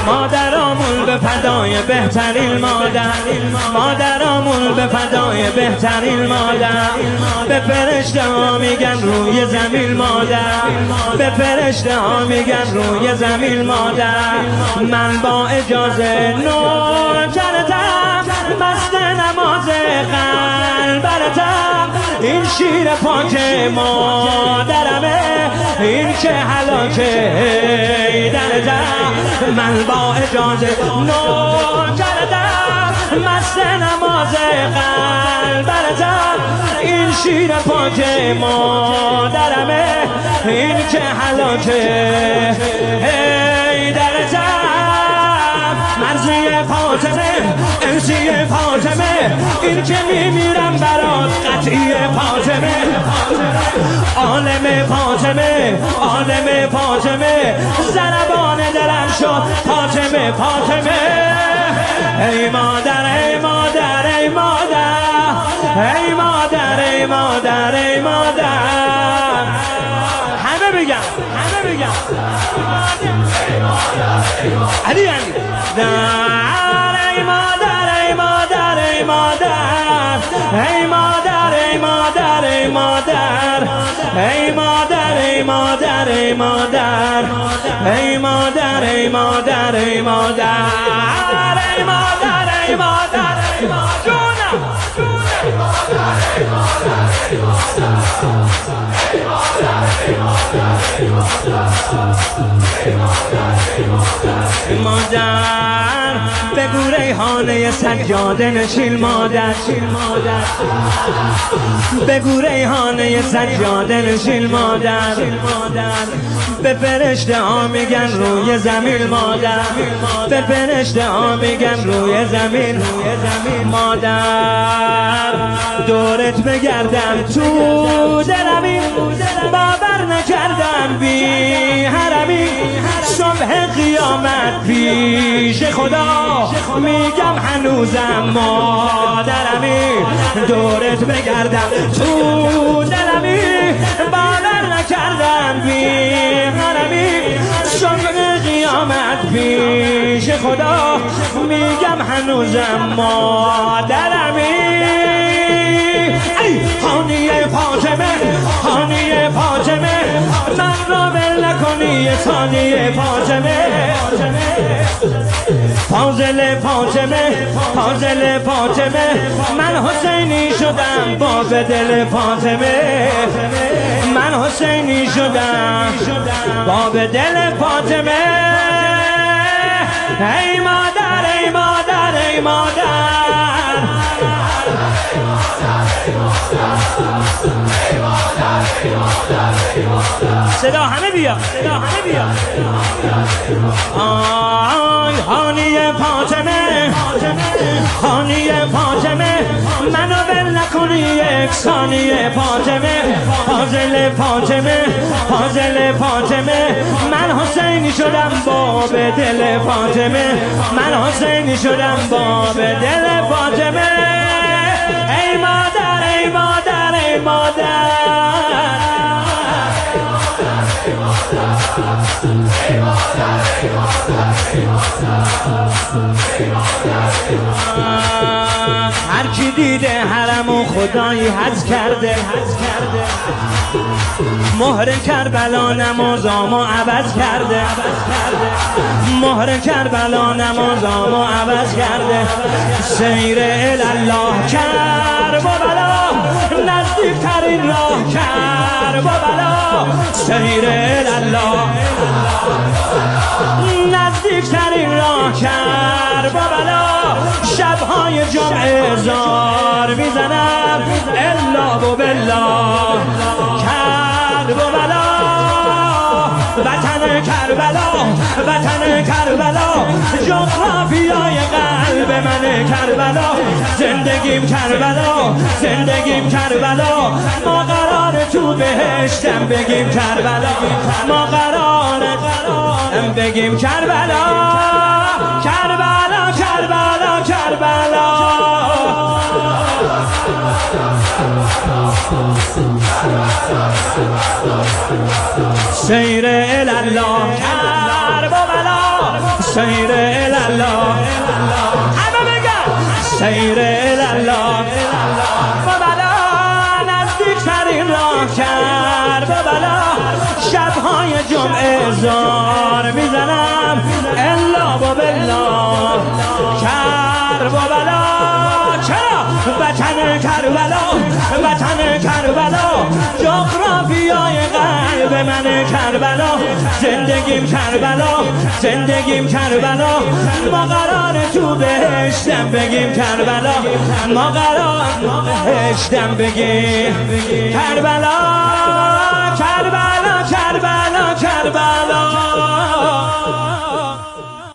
مادرامون به فدای بهترین مادر، مادرامون به فدای بهترین مادر. به فرشته ها میگن روی زمین مادر، به فرشته ها میگن روی زمین مادر. من با اجازه نوکرتم، مست نماز قلبرتم. این شیر پاک مادرمه، این که هلاکه درتم. من با اجازه نوکرتم، مست نماز قلبرتم. این شیر پاک مادرمه، این که هلاکه درتم. مرزی فاطمه، انسی فاطمه، این که میمیرم برات قطعی فاطمه. عالم فاطمه، عالم فاطمه، ضربان دلم شد فاطمه فاطمه. ای مادر ای مادر ای مادر، ای مادر ای مادر ای مادر. همه بگم، همه بگم علی علی. ای مادر ای مادر ای مادر، ای مادر ای مادر ای مادر، ای مادر ای مادر ای مادر، ای مادر ای مادر ای مادر، ای مادر ای مادر ای مادر. مادر بگو ریحانه سجاده نشین مادر، بگو ریحانه سجاده نشین مادر. به فرشته ها میگن روی زمین مادر، به فرشته ها میگن روی زمین مادر. دورت بگردم تو دلمی، باور نکردم بی حرمی. صبح قیامت پیش خدا میگم هنوزم مادرمی. دورت بگردم تو دلمی، باور نکردم بی حرمی. صبح قیامت پیش خدا میگم هنوزم مادرمی. خانیه فاطمه، خانیه فاطمه، من را ول نکنی ثانیه فاطمه. فاضل فاطمه، فاضل فاطمه، من حسینی شدم با به دل فاطمه. من حسینی شدم با به دل فاطمه. ای مادر ای مادر ای مادر، صدا همه بیا، صدا همه بیا. آی خانیه فاطمه، خانیه فاطمه، منو ول نکنی یک ثانیه فاطمه. فاضل فاطمه، فاضل فاطمه، من حسینی شدم با به دل فاطمه. من حسینی شدم با به دل فاطمه. ای مادر ای مادر ای مادر، هر کی دیده حرم و خدایی حج کرده، مهر کربلا نمازامو عوض کرده، مهر کربلا نمازامو عوض کرده. سیر الله کربلا، نزدیکترین راه کربلا. سیر الله، نزدیکترین راه کربلا. شبهای جمعه زار میزنم الا و بالله کربلا. وطن کربلا، وطن کربلا، جغرافیای قلب من کربلا. زندگیم کربلا، زندگیم کربلا. ما قرار تو بهشتم بگیم کربلا، ما قرار بگیم کربلا، کربلا کربلا کربلا. سیر الله کربلا، سیر الله همه بگن سیر الله بابلا نزدیکترین راه کرد بابلا شبهای جمعه زار میزنم الا و بالله کربلا چرا وطن کربلا وطن کربلا جغرافیای قلب من کربلا زندگیم کربلا زندگیم کربلا ما قرار تو بهشتم بگیم کربلا ما قرار بهشتم بگیم کربلا کربلا کربلا کربلا